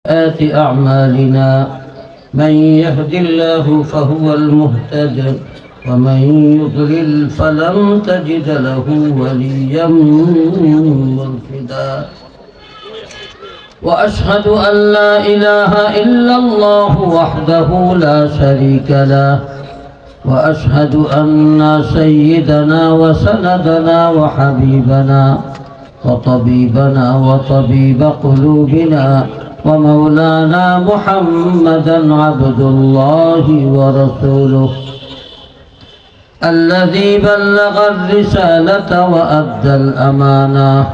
آت أعمالنا من يهد الله فهو المهتد ومن يضلل فلن تجد له وليا مرشدا وأشهد أن لا إله إلا الله وحده لا شريك له وأشهد أن سيدنا وسندنا وحبيبنا وطبيبنا وطبيب قلوبنا ومولانا محمدا عبد الله ورسوله الذي بلغ الرسالة وأدى الأمانة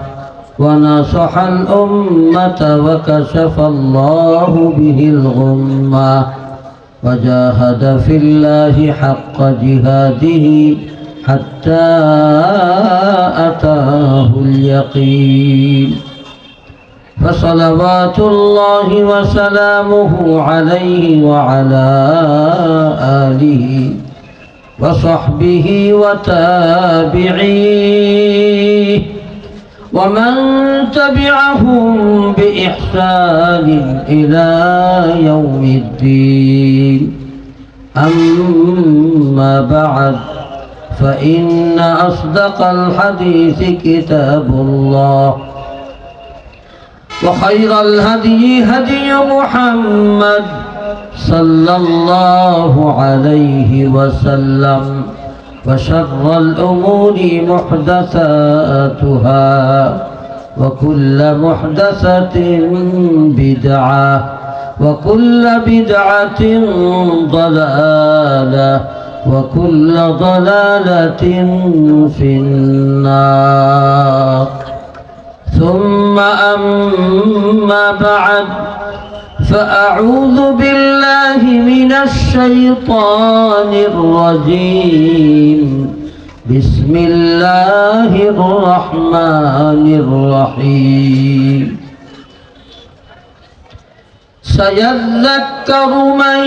ونصح الأمة وكشف الله به الغمة وجاهد في الله حق جهاده حتى أتاه اليقين فصلوات الله وسلامه عليه وعلى آله وصحبه وتابعيه ومن تبعهم بإحسان إلى يوم الدين أما بعد فإن أصدق الحديث كتاب الله وخير الهدي هدي محمد صلى الله عليه وسلم وشر الأمور محدثاتها وكل محدثة بدعة وكل بدعة ضلالة وكل ضلالة في النار ثم أما بعد فأعوذ بالله من الشيطان الرجيم بسم الله الرحمن الرحيم سيذكر من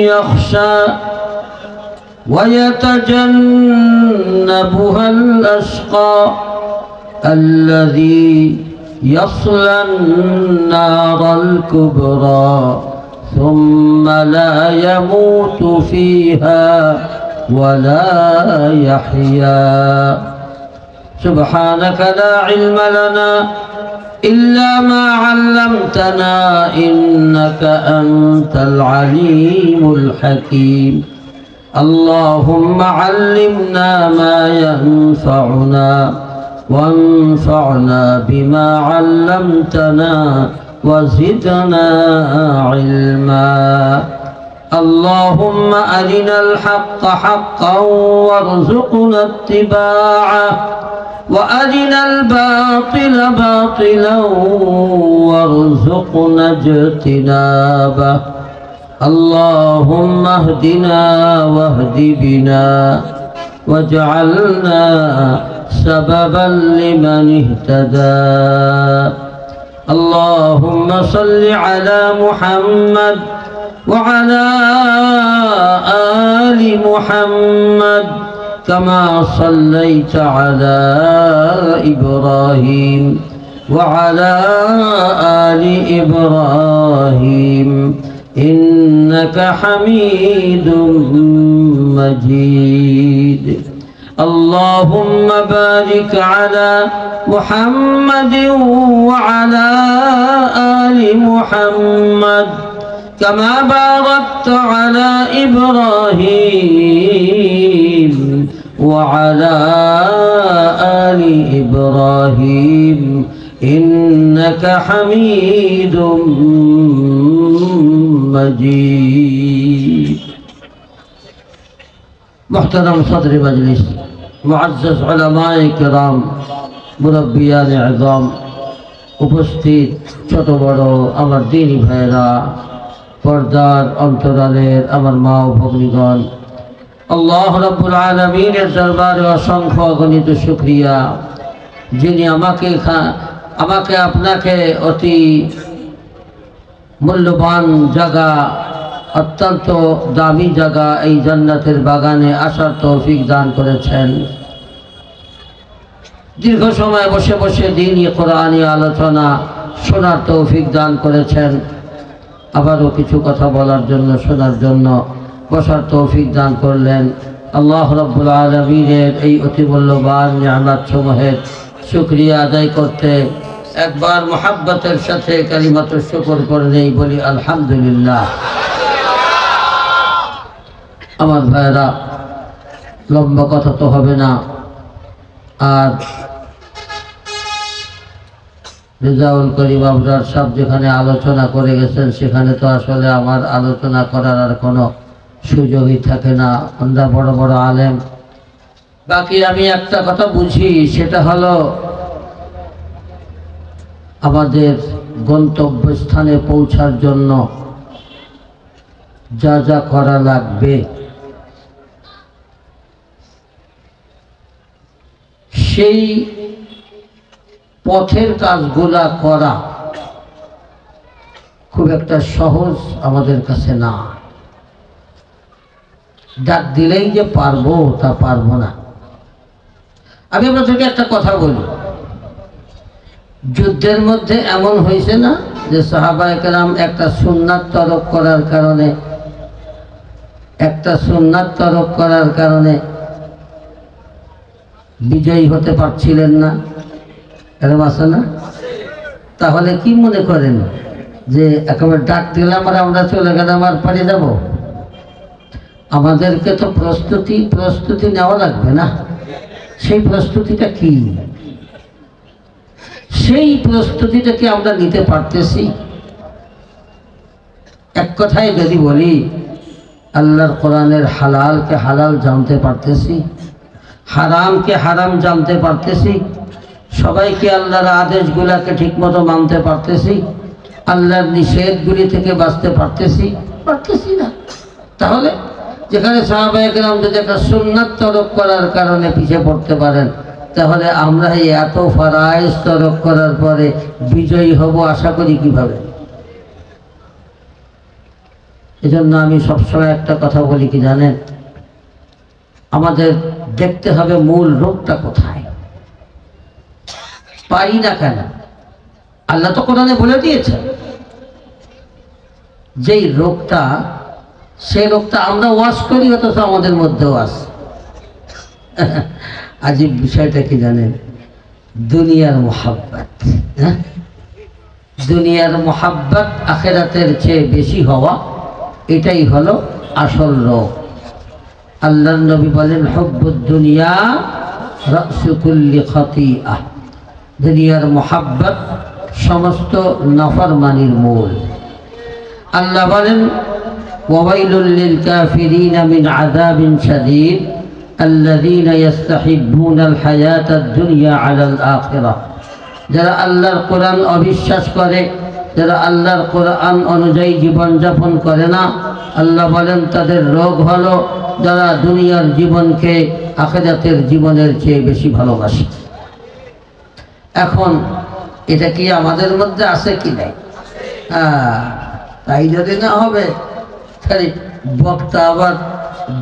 يخشى ويتجنبها الأشقى الذي يصلى النار الكبرى ثم لا يموت فيها ولا يحيا سبحانك لا علم لنا إلا ما علمتنا إنك أنت العليم الحكيم اللهم علمنا ما ينفعنا وانفعنا بما علمتنا وزدنا علما اللهم أرنا الحق حقا وارزقنا اتباعه وأرنا الباطل باطلا وارزقنا اجتنابه اللهم اهدنا واهد بنا واجعلنا سببا لمن اهتدى اللهم صل على محمد وعلى آل محمد كما صليت على إبراهيم وعلى آل إبراهيم إنك حميد مجيد اللهم بارك على محمد وعلى آل محمد كما باركت على إبراهيم وعلى آل إبراهيم إنك حميد مجيد محترم صدر مجلس معزز علماء کرام মুরব্বিয়ান আযম উপস্থিত ছোট বড় আমার দ্বীনী ভাইরা পর্দার অন্তরালের আমার মা ও ভগ্নীগণ আল্লাহ রাব্বুল আলামিনের দরবারে অসংখ্য অগণিত শুকরিয়া যিনি আমাকে আপনাকে অতি মূল্যবান জায়গা অত্যন্ত দামি জায়গা এই জান্নাতের বাগানে আসার তৌফিক দান করেছেন। দীর্ঘ সময় বসে বসে দ্বীনি কোরআনী আলোচনা শোনার তৌফিক দান করেছেন, আবারও কিছু কথা বলার জন্য, শোনার জন্য বসার তৌফিক দান করলেন। আল্লাহ রাব্বুল আলামিনের এই অতি মূল্যবান নিয়ামত সমূহের শুকরিয়া আদায় করতে একবার মুহাব্বতের সাথে কালিমাতুশ শুকর করলেই বলি আলহামদুলিল্লাহ। আমার ভাইরা, লম্বা কথা তো হবে না। আর রেজাউল করিম আবরার সাহেব যেখানে আলোচনা করে গেছেন সেখানে তো আসলে আমার আলোচনা করার আর কোনো সুযোগই থাকে না। আমরা বড় বড় আলেম। বাকি আমি একটা কথা বুঝি, সেটা হলো আমাদের গন্তব্যস্থানে পৌঁছার জন্য যা যা করা লাগবে সেই পথের কাজগুলা করা খুব একটা সহজ আমাদের কাছে না। ডাক দিলেই যে পারবো তা পারবো না। আমি আপনাদেরকে একটা কথা বলি, যুদ্ধের মধ্যে এমন হয়েছে না যে সাহাবায়ে কেরাম একটা সুন্নাত তরক করার কারণে বিজয়ী হতে পারছিলেন না? এরকম আছে না? তাহলে কি মনে করেন যে একেবারে ডাক দিলাম আর আমরা চলে গেলাম আর পালিয়ে যাব? আমাদেরকে তো প্রস্তুতি নেওয়া লাগবে না? সেই প্রস্তুতিটা কি? সেই প্রস্তুতিটা কি আমরা নিতে পারতেছি? এক কথায় যদি বলি, আল্লাহর কোরআনের হালালকে হালাল জানতে পারতেছি, হারামকে হারাম জানতে পারতেছি, সবাইকে আল্লাহর আদেশগুলাকে ঠিকমতো মানতে পারতেছি, আল্লাহর নিষেধগুলি থেকে বাঁচতে পারতেছি না। তাহলে যেখানে সাহাবায়ে কেরাম যদি একটা সুন্নাত তরক করার কারণে পিছিয়ে পড়তে পারেন, তাহলে আমরা এই এত ফরায়েজ তরক করার পরে বিজয়ী হব আশা করি কিভাবে? এজন্য আমি সবসময় একটা কথা বলি কি জানেন, আমাদের দেখতে হবে মূল রোগটা কোথায়। পারি না কেন? আল্লাহ তো কোরআনে বলে দিয়েছে যেই রোগটা, সেই রোগটা আমরা ওয়াশ করি, অথচ আমাদের মধ্যেও আছে। আজীব বিষয়টা কি জানেন? দুনিয়ার মোহাব্বত। দুনিয়ার মোহাব্বত আখিরাতের চেয়ে বেশি হওয়া, এটাই হলো আসল রোগ। আল্লাহর নবী বলেন, হুব্বুদ দুনিয়া রাসু কুল্লি খাতিআহ। দুনিয়ার মোহাব্বত সমস্ত নাফরমানির মূল। আল্লাহ বলেন, ওয়াইলুল লিল কাফিরিন মিন আযাবিন শাদীদ আল্লাযীনা ইস্তাহিব্বুনাল হায়াতাদ দুনিয়া আলাল আখিরাহ। যারা আল্লাহর কোরআন অবিশ্বাস করে, যারা আল্লাহর কোরআন অনুযায়ী জীবনযাপন করে না, আল্লাহ বলেন তাদের রোগ হলো যারা দুনিয়ার জীবনকে আখিরাতের জীবনের চেয়ে বেশি ভালোবাসে। এখন এটা কি আমাদের মধ্যে আছে কি নাই? তাই যদি না হবে, তাহলে বক্তা আবার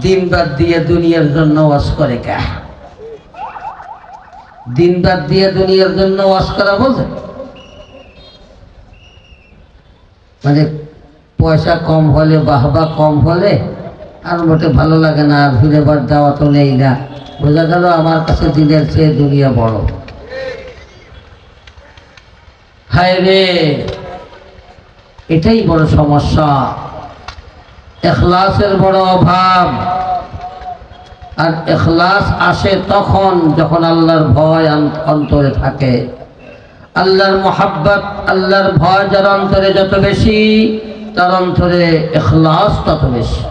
দিন বাদ দিয়ে দুনিয়ার জন্য ওয়াজ করে কে? দিন বাদ দিয়ে দুনিয়ার জন্য ওয়াজ করা বোঝে? মানে পয়সা কম হলে, বাহবা কম হলে আর মোটে ভালো লাগে না, আর ফিরে বার দেওয়া তো নেই না। বোঝা গেল আমার কাছে দিনের চেয়ে দুনিয়া বড়। হায় রে, এটাই বড় সমস্যা। ইখলাসের বড় অভাব। আর ইখলাস আসে তখন যখন আল্লাহর ভয় অন্তরে থাকে। আল্লাহর মোহাব্বত, আল্লাহর ভয় যার অন্তরে যত বেশি, তার অন্তরে ইখলাস তত বেশি।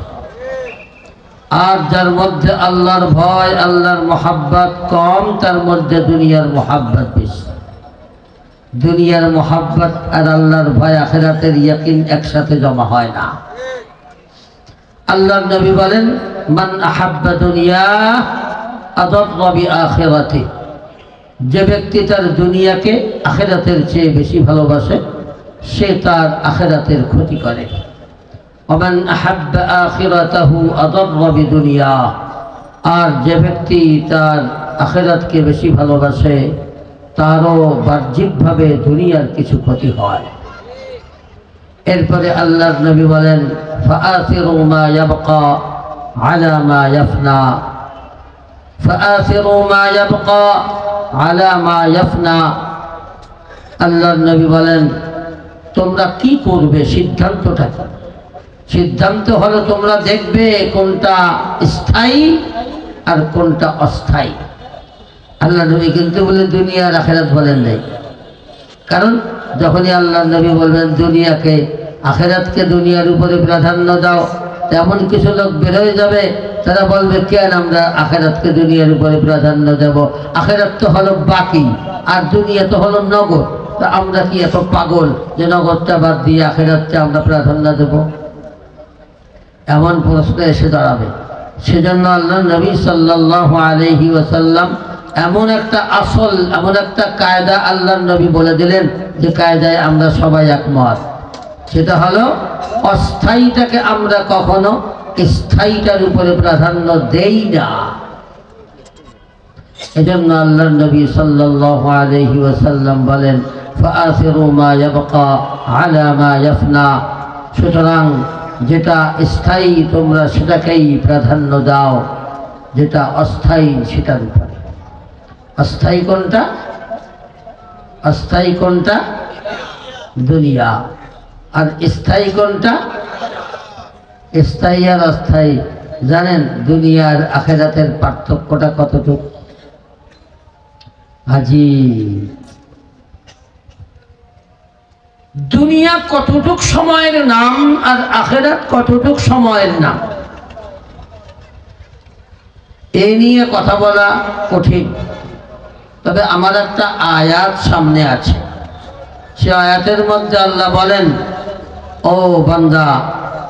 আর যার মধ্যে আল্লাহর ভয়, আল্লাহর মোহাব্বত কম, তার মধ্যে দুনিয়ার মোহাব্বত বেশি। দুনিয়ার মোহাব্বত আর আল্লাহর ভয়, আখিরাতের ইয়াকিন একসাথে জমা হয় না। আল্লাহর নবী বলেন, মান আহাব্বা দুনিয়া আদাররা বিআখিরাতি। যে ব্যক্তি তার দুনিয়াকে আখিরাতের চেয়ে বেশি ভালোবাসে, সে তার আখিরাতের ক্ষতি করে। ওমান আহাব্বা আখিরাতাহু আদাররা বিদুনিয়া। আর যে ব্যক্তি তার আখিরাতকে বেশি ভালোবাসে, তারও বাহ্যিকভাবে দুনিয়ার কিছু ক্ষতি হয়। এরপরে আল্লাহর নবী বলেন ফাআসিরু মা ইয়াবকা আলা মা ইয়াফনা, ফাআসিরু মা ইয়াবকা আলা মা ইয়াফনা। আল্লাহর নবী বলেন তোমরা কি করবে, সিদ্ধান্তটা কি? সিদ্ধান্ত হলো তোমরা দেখবে কোনটা স্থায়ী আর কোনটা অস্থায়ী। আল্লাহ নবী কিন্তু বলে দুনিয়া আর আখিরাত বলেন নাই, কারণ যখনই আল্লাহ নবী বলবেন দুনিয়াকে আখিরাতকে দুনিয়ার উপরে প্রাধান্য দাও, তেমন কিছু লোক বের হয়ে যাবে, তারা বলবে কেন আমরা আখিরাতকে দুনিয়ার উপরে প্রাধান্য দেব? আখিরাত তো হলো বাকি আর দুনিয়া তো হলো নগদ, তা আমরা কি এত পাগল যে নগদটা বাদ দিয়ে আখিরাতকে আমরা প্রাধান্য দেব? এমন প্রশ্ন এসে দাঁড়াবে। সেজন্য আল্লাহ নবী সাল্লাল্লাহু আলাইহি ওয়াসাল্লাম এমন একটা আসল, এমন একটা কায়দা আল্লাহর নবী বলে দিলেন যে কায়দায় আমরা সবাই একমত। সেটা হলো অস্থায়ীটাকে আমরা কখনো স্থায়ীটার উপরে প্রাধান্য দেই না। এজন্য আল্লাহর নবী সাল্লাল্লাহু আলাইহি ওয়াসাল্লাম বলেন ফাআসিরু মা ইয়াবকা আলা মা ইয়াফনা। সুতরাং যেটা স্থায়ী তোমরা সেটাকেই প্রাধান্য দাও, যেটা অস্থায়ী সেটার উপরে। অস্থায়ী কোনটা? অস্থায়ী কোনটা? দুনিয়া। আর স্থায়ী কোনটা? স্থায়ী আর অস্থায়ী জানেন দুনিয়ার আখিরাতের পার্থক্যটা কতটুকু? আজি দুনিয়া কতটুক সময়ের নাম আর আখিরাত কতটুক সময়ের নাম, এই নিয়ে কথা বলা কঠিন। তবে আমার একটা আয়াত সামনে আছে, সে আয়াতের মধ্যে আল্লাহ বলেন ও বান্দা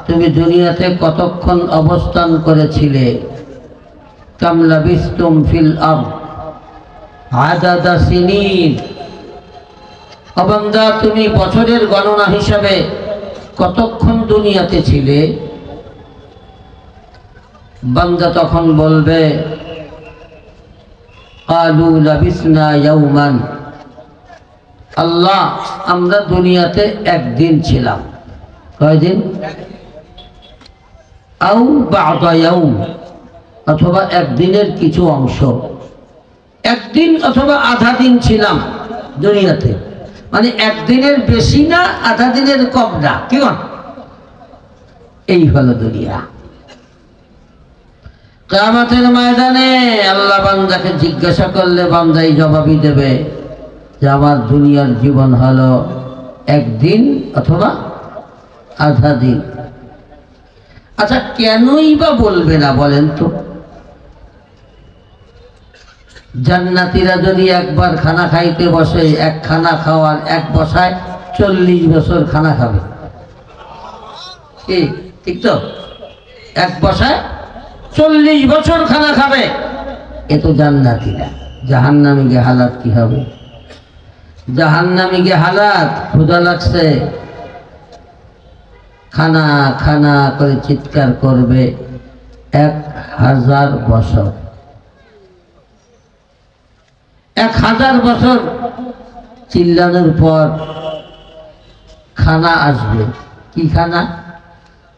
তুমি দুনিয়াতে কতক্ষণ অবস্থান করেছিলে? কাম লাবিস্তুম ফিল আরদ আদাদা সিনিন। ও বান্দা তুমি বছরের গণনা হিসাবে কতক্ষণ দুনিয়াতে ছিলে? বান্দা তখন বলবে ক্বালু লাবিসনা ইয়াওমান, আল্লাহ আমরা দুনিয়াতে একদিন ছিলাম। কয়দিন? আও বা'দা ইয়াওম, অথবা একদিনের কিছু অংশ, একদিন অথবা আধা দিন ছিলাম দুনিয়াতে। মানে একদিনের বেশি না, আধা দিনের কম না, কি বল? এই হলো দুনিয়া। কিয়ামতের ময়দানে আল্লাহ বান্দাকে জিজ্ঞাসা করলে বান্দাই জবাবই দেবে যে আমার দুনিয়ার জীবন হলো একদিন অথবা আধা দিন। আচ্ছা কেনই বা বলবে না বলেন তো? জান্নাতীরা যদি একবার খানা খাইতে বসে, এক খানা খাওয়ার এক বসায় 40 বছর খানা খাবে, কি ঠিক তো? এক বসায় 40 বছর খানা খাবে। এ তো জান্নাতীরা। জাহান্নামী গে হালাত কি হবে? জাহান্নামী গে হালাত, ক্ষুধা লাগছে, খানা খানা করে চিৎকার করবে 1000 বছর। 1000 বছর চিল্লানোর পর খানা আসবে। কি খানা?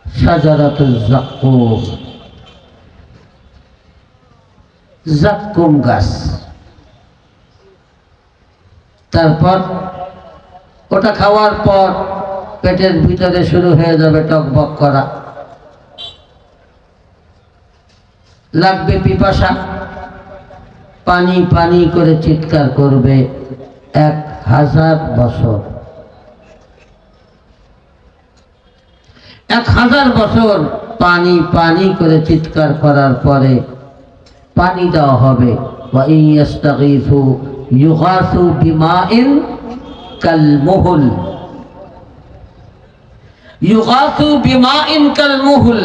শাজারাতুল যাক্কুম, যাক্কুম গাছ। তারপর ওটা খাওয়ার পর পেটের ভিতরে শুরু হয়ে যাবে টকবক করা, লাগবে পিপাসা, পানি পানি করে চিৎকার করবে 1000 বছর। 1000 বছর পানি পানি করে চিৎকার করার পরে পানি দেওয়া হবে। ওয়া ইয়াস্তাগীথু ইউগাসু বিমাইন কালমুহুল, ইউগাসু বিমাইন কালমুহুল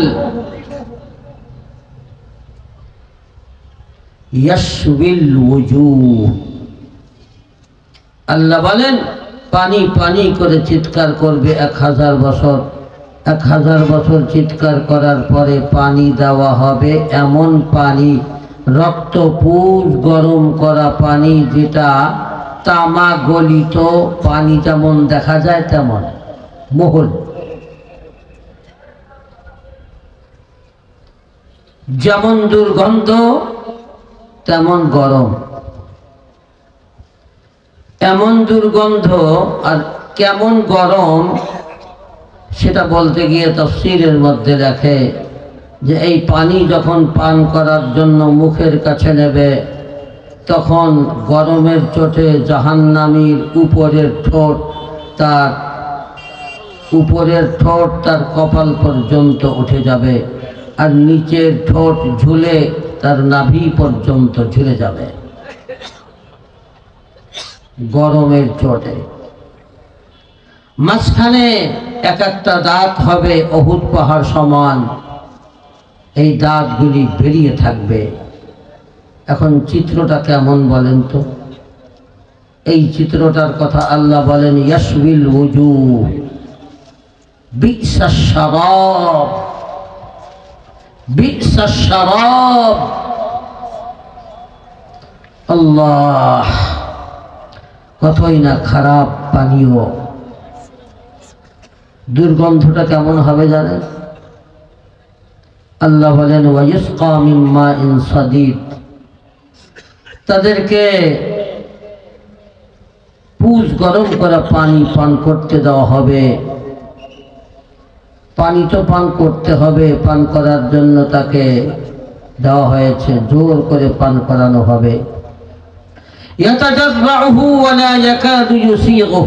ইয়াশবিল ওয়ুজুহ। আল্লাহ বলেন পানি পানি করে চিৎকার করবে 1000 বছর। 1000 বছর চিৎকার করার পরে পানি দেওয়া হবে এমন পানি, রক্তপুঞ্জ গরম করা পানি, যেটা তামা গলিত পানি যেমন দেখা যায় তেমন মহল, যেমন দুর্গন্ধ তেমন গরম। এমন দুর্গন্ধ আর কেমন গরম সেটা বলতে গিয়ে তাফসীরের মধ্যে লেখে যে এই পানি যখন পান করার জন্য মুখের কাছে নেবে তখন গরমের চোটে জাহান্নামীর উপরের ঠোঁট তার কপাল পর্যন্ত উঠে যাবে, আর নিচের ঠোঁট ঝুলে তার নাভি পর্যন্ত ঝুলে যাবে গরমের চোটে। মাঝখানে এক একটা দাঁত হবে অহুদ পাহাড় সমান, এই দাঁতগুলি বেরিয়ে থাকবে। এখন চিত্রটা কেমন বলেন তো? এই চিত্রটার কথা আল্লাহ বলেন ইয়াশবিল ওজুহ বি'সাশ শারাব, বি'সাশ শারাব। আল্লাহ, কতই না খারাপ পানীয়। দুর্গন্ধটা কেমন হবে জানেন? আল্লাহ বলেন ওয়ায়ুসকা মিন মাইন সাদীদ, তাদেরকে পুষ গরম করা পানি পান করতে দেওয়া হবে। পানি তো পান করতে হবে, পান করার জন্য তাকে দেওয়া হয়েছে, জোর করে পান করানো হবে। ইয়াতাজাররাহু ওয়া লা ইয়াকাদু ইউসিগুহু,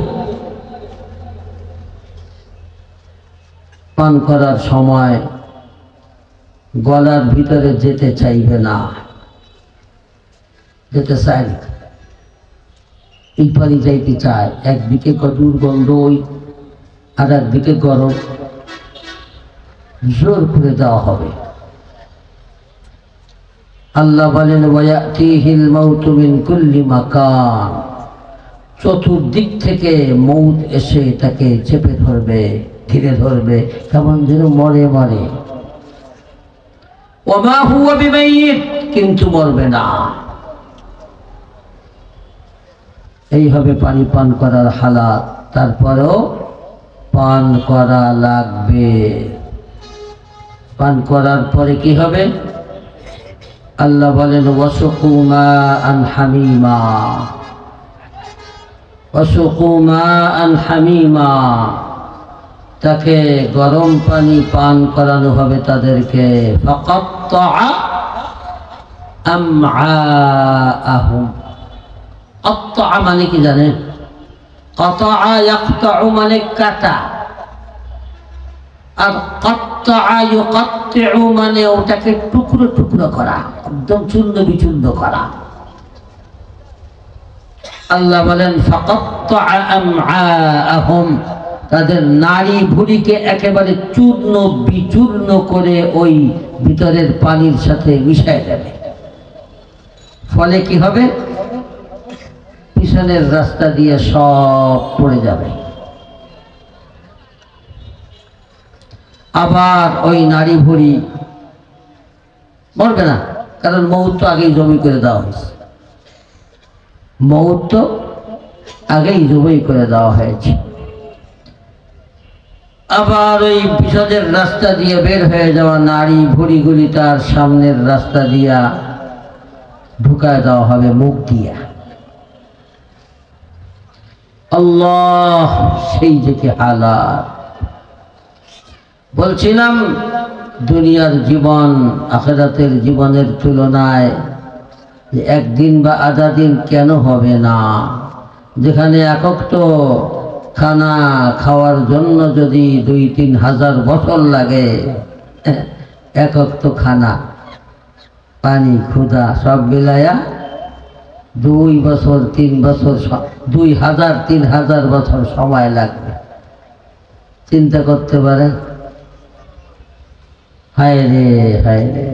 পান করার সময় গলার ভিতরে যেতে চাইবে না, যেতে চায় না। এই পানি যাইতে চায়, একদিকে দুর্গন্ধ আর একদিকে গরম, জোর করে দেওয়া হবে। আল্লাহ বলেন ওয়ায়াতিহিল মাউতু মিন কুল্লি মাকান, চতুর্দিক থেকে মৌত এসে তাকে চেপে ধরবে, ঘিরে ধরবে, কেমন যেন মরে মরে। ওমা হুয়া বিমাইয়িত, কিন্তু মরবে না। এই হবে পানি পান করার হালাত। তারপরেও পান করা লাগবে। পান করার পরে কি হবে? আল্লাহ বলেন ওয়াসুকু মাআন হামিমা, ওয়াসুকু মাআন হামিমা, তাকে গরম পানি পান করানো হবে তাদেরকে। ফাকাত্তাআ আমআআহুম, কাত্তাআ মানে কি জানেন? কাতাআ ইয়াকতাউ মানে কাটা, আর কাত্তাআ ইউকাত্তিউ মানে ওটাকে টুকরো টুকরো করা, একদম চূর্ণ বিচূর্ণ করা। আল্লাহ বলেন ফাকাত্তাআ আমআআহুম, তাদের নাড়ি ভুঁড়িকে একেবারে চূর্ণ বিচূর্ণ করে ওই ভিতরের পানির সাথে মিশায় দেবে। ফলে কি হবে? পিছনের রাস্তা দিয়ে সব পড়ে যাবে। আবার ওই নাড়ি ভুঁড়ি মরবে না, কারণ মৌত তো আগেই জমি করে দেওয়া হয়েছে। মৌত তো আগেই জমি করে দেওয়া হয়েছে। আবার ওই পিছনের রাস্তা দিয়ে বের হয়ে যাওয়া নাড়ি ভুঁড়িগুলি তার সামনের রাস্তা দিয়া ঢুকায় দেওয়া হবে মুখ দিয়া। আল্লাহ, সেই যে কি হালাত! বলছিলাম দুনিয়ার জীবন আখিরাতের জীবনের তুলনায় একদিন বা আধা দিন কেন হবে না? যেখানে একক তো খানা খাওয়ার জন্য যদি 2-3 হাজার বছর লাগে, একক তো খানা, পানি, ক্ষুধা সব মিলায়া 2 বছর 3 বছর 2000-3000 বছর সময় লাগবে। চিন্তা করতে পারেন? হায় রে হায় রে।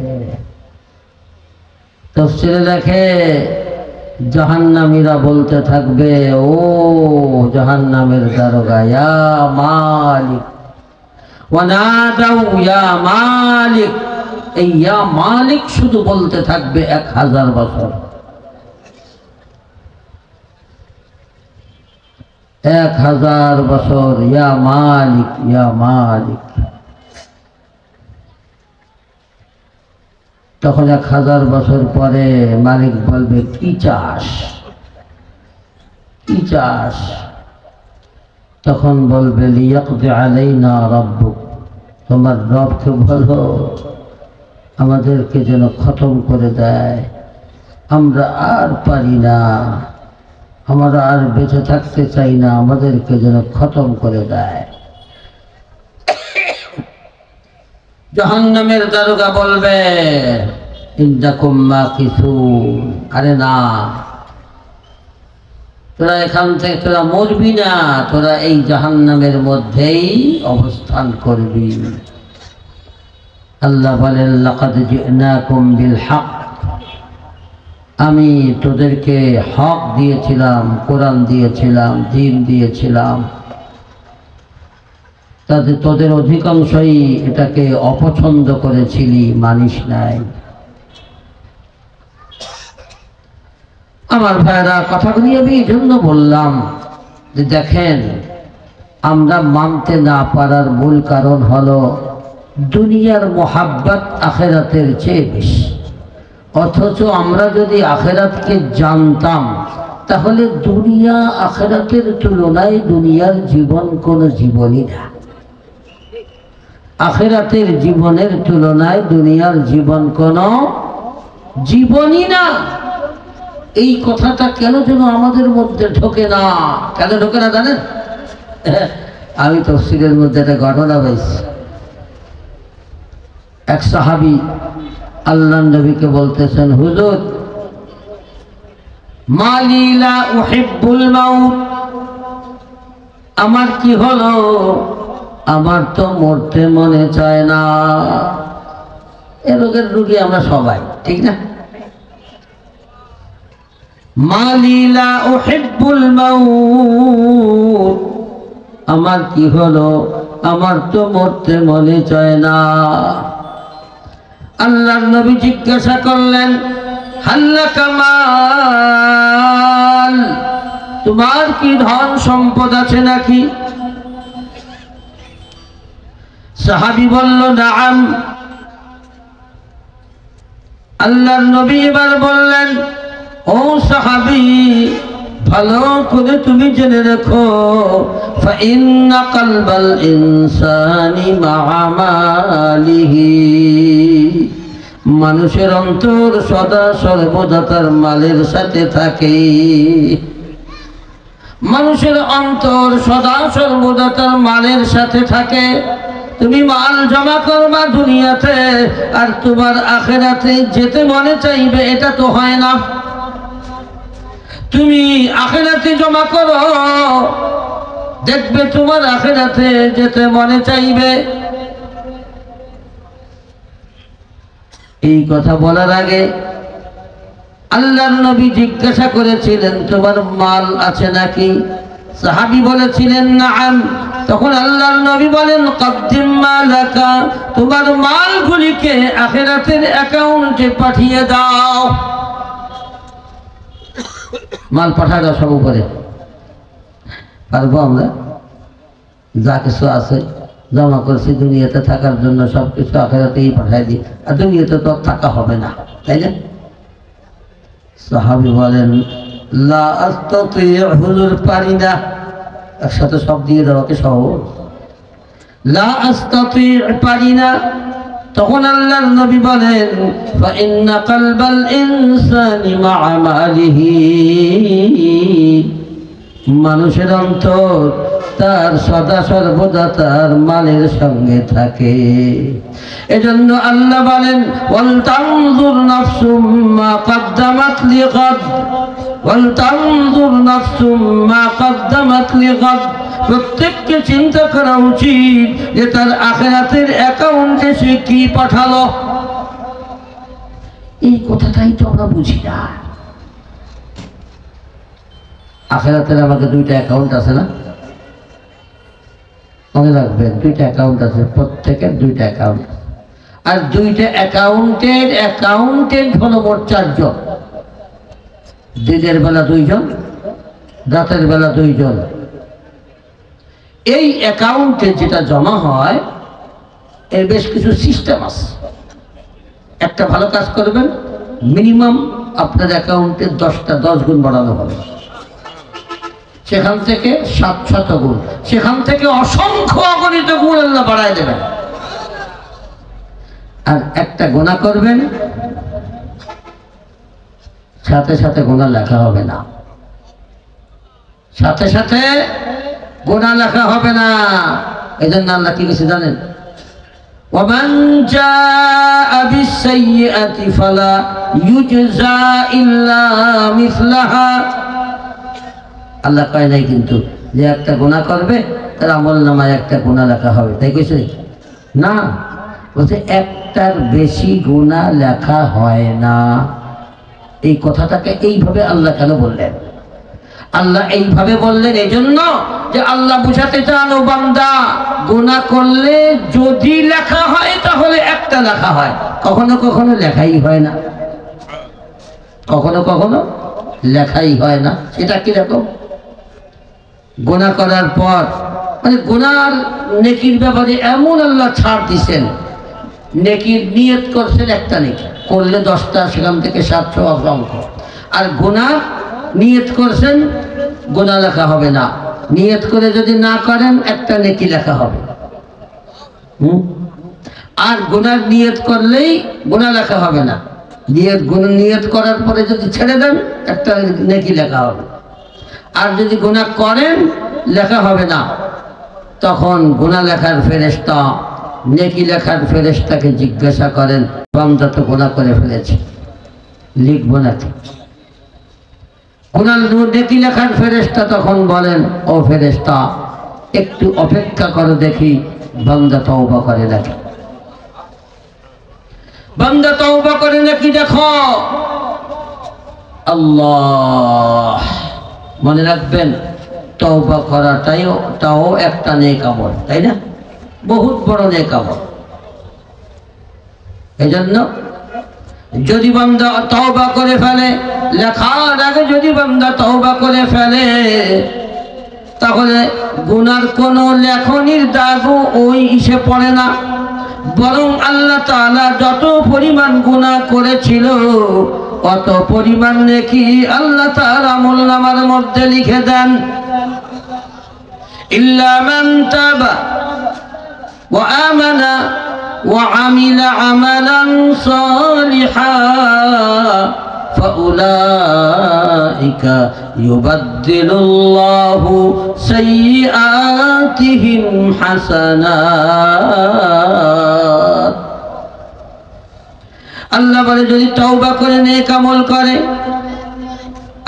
তাফসীরে লেখে জাহান্নামীরা বলতে থাকবে, ও জাহান্নামের দারোগা, ইয়া মালিক, ওয়ানাদাউ ইয়া মালিক। এই ইয়া মালিক শুধু বলতে থাকবে 1000 বছর। 1000 বছর ইয়া মালিক ইয়া মালিক। তখন 1000 বছর পরে মালিক বলবে কি চাস, কি চাস? তখন বলবে লিয়াকদি আলাইনা রাব্বুক, তোমার রবকে বলো আমাদেরকে যেন খতম করে দেয়, আমরা আর পারি না, আমরা আর বেঁচে থাকতে চাই না, আমাদেরকে যেন খতম করে দেয়। জাহান্নামের দারোগা বলবে ইন্নাকুম মাকিসুন, আরে না, তোরা এখান থেকে তোরা মরবি না, তোরা এই জাহান্নামের মধ্যেই অবস্থান করবি। আল্লাহ বলেন লাকাদ জিনাকুম বিল হক, আমি তোদেরকে হক দিয়েছিলাম, কোরআন দিয়েছিলাম, দ্বীন দিয়েছিলাম, তাতে তোদের অধিকাংশই এটাকে অপছন্দ করেছিলি, মানিস নাই। আমার ভাইরা, কথাগুলি আমি এই জন্য বললাম যে দেখেন, আমরা মানতে না পারার মূল কারণ হলো দুনিয়ার মোহাব্বত আখেরাতের চেয়ে বেশি। অথচ আমরা যদি আখেরাতকে জানতাম তাহলে দুনিয়া আখেরাতের তুলনায় দুনিয়ার জীবন কোনো জীবনই না। আখেরাতের জীবনের তুলনায় দুনিয়ার জীবন কোনো জীবনই না। এই কথাটা কেন যেন আমাদের মধ্যে ঢোকে না। কেন ঢোকে না জানেন? আমি তফসিলের মধ্যে একটা ঘটনা পাইছি। এক সাহাবী আল্লাহর নবীকে বলতেছেন, হুজুর মালি লা উহিব্বুল মাউত, আমার কি হলো, আমার তো মরতে মনে চায় না। এ রোগের রোগী আমরা সবাই, ঠিক না? মালি লা উহিব্বুল মাউত, আমার কি হলো, আমার তো মরতে মনে চায় না। আল্লাহর নবী জিজ্ঞাসা করলেন, হাল্লাকা মাল, তোমার কি ধন সম্পদ আছে নাকি? সাহাবী বলল নাআম। আল্লাহর নবী এবার বললেন, ও সাহাবী, ভালো করে তুমি জেনে রেখো, ফাইন্না কালবাল ইনসানি মাআ মালিহি, মানুষের অন্তর সদা সর্বদা তার মালের সাথে থাকে। মানুষের অন্তর সদা সর্বদা তার মালের সাথে থাকে। তুমি মাল জমা করবা দুনিয়াতে, আর তোমার আখিরাতে যেতে মনে চাইবে, এটা তো হয় না। তুমি আখিরাতে জমা করো, দেখবে তোমার আখিরাতে যেতে মনে চাইবে। এই কথা বলার আগে আল্লাহর নবী জিজ্ঞাসা করেছিলেন, তোমার মাল আছে নাকি? সাহাবী বলেছিলেন নাআম। তখন আল্লাহর নবী বলেন, কদ্দিম মালাকা, তোমার মালগুলিকে আখিরাতের অ্যাকাউন্টে পাঠিয়ে দাও। মাল পাঠা দাও সব উপরে। পারবো আমরা? যা কিছু আছে জমা করছি দুনিয়াতে থাকার জন্য, সব কিছু আখিরাতেই পাঠাই দিই, আর দুনিয়াতে তো থাকা হবে না, তাই না? সাহাবী বলেন, লা আস্তাতি, হুজুর পারি না। একসাথে সব দিয়ে দেওয়াকে সহজ। লা আস্তাতি, পারি না। তখন আল্লাহর নবী বলেন, ফাইন্না কালবাল ইনসানি মাআ মালিহি, মানুষের অন্তর তার সদা সর্বদা তার মালের সঙ্গে থাকে। এজন্য আল্লাহ বলেন, ওয়াল তানজুর নাফসুম মা কদ্দামাত লিগাদ, ওয়াল তানজুর নাফসুম মা কদ্দামাত লিগাদ, প্রত্যেককে চিন্তা করা উচিত যে তার আখিরাতের অ্যাকাউন্টে সে কি পাঠালো। এই কথাটাই তো আমরা বুঝি না। আখিরাতের আমাদের দুইটা অ্যাকাউন্ট আছে না? মনে রাখবেন, দুইটা অ্যাকাউন্ট আছে, প্রত্যেকের দুইটা অ্যাকাউন্ট। আর দুইটা অ্যাকাউন্টের অ্যাকাউন্টেন্ট হলো মোট 4 জন। দিনের বেলা 2 জন, রাতের বেলা 2 জন। এই অ্যাকাউন্টে যেটা জমা হয় এর বেশ কিছু সিস্টেম আছে। একটা ভালো কাজ করবেন, মিনিমাম আপনার অ্যাকাউন্টে 10 গুণ বাড়ানো হবে, সেখান থেকে 700 গুণ, সেখান থেকে অসংখ্য অগণিত গুণ আল্লাহ বাড়ায় দেবেন। আর একটা গুনাহ করবেন, সাথে সাথে গুনাহ লেখা হবে না, সাথে সাথে গুনাহ লেখা হবে না। এই জন্য আল্লাহ কি কিছু জানেন, وَمَنْ جَاءَ بِالسَّيِّئَةِ فَلَا يُجْزَى إِلَّا مِثْلَهَا। আল্লাহ কয় নাই কিন্তু যে একটা গুনাহ করবে তার আমলনামায় একটা গুনাহ লেখা হবে, তাই কইছে না, বলছে একটার বেশি গুনাহ লেখা হয় না। এই কথাটাকে এইভাবে আল্লাহ কেন বললেন? আল্লাহ এইভাবে বললেন এই জন্য যে আল্লাহ বুঝাতে চান, ও বান্দা গুনাহ করলে যদি লেখা হয় তাহলে একটা লেখা হয়, কখনো কখনো লেখাই হয় না, কখনো কখনো লেখাই হয় না। সেটা কিরকম? গুনাহ করার পর মানে গুনার নেকির ব্যাপারে এমন আল্লাহ ছাড় দিছেন, নেকির নিয়ত করছেন একটা নেকি করলে 10টা, সেখান থেকে 700 অসংখ্য। আর গুনাহ নিয়ত করছেন, গুনাহ লেখা হবে না। নিয়ত করে যদি না করেন একটা নেকি লেখা হবে। আর গুনাহ নিয়ত করলেই গুনাহ লেখা হবে না, নিয়ত করার পরে যদি ছেড়ে দেন একটা নেকি লেখা হবে। আর যদি গুনাহ করেন লেখা হবে না, তখন গুনাহ লেখার ফেরেশতা নেকি লেখার ফেরেশতাকে জিজ্ঞাসা করেন, বান্দা তো গুনাহ করে ফেলেছে, লিখবো নাকি? গুনাহ নেকি লেখার ফেরেশতা তখন বলেন, ও ফেরেশতা একটু অপেক্ষা করো দেখি বান্দা তওবা করে নাকি, বান্দা তওবা করে নাকি দেখো। আল্লাহ, মনে রাখবেন তওবা করাটাও একটা নেক আমল, তাই না? বহুত বড় নেক আমল। এজন্য যদি বান্দা তওবা করে ফেলে, লেখার আগে যদি বান্দা তওবা করে ফেলে, তাহলে গুনার কোনো লেখনির দাগও ওই ইসে পড়ে না, বরং আল্লাহ তাআলা যত পরিমাণ গুনাহ করেছিল অত পরিমাণ নেকি আল্লাহ তাআলা আমলনামার মধ্যে লিখে দেন। ইল্লা মান তাবা ওয়া আমানা ওয়া আমিলা আমালান সালিহা ফাউলাইকা ইউবাদদিলুল্লাহু সাইয়্যাতিহিম হাসানাত। আল্লাহ বলে যদি তওবা করে নেক আমল করে,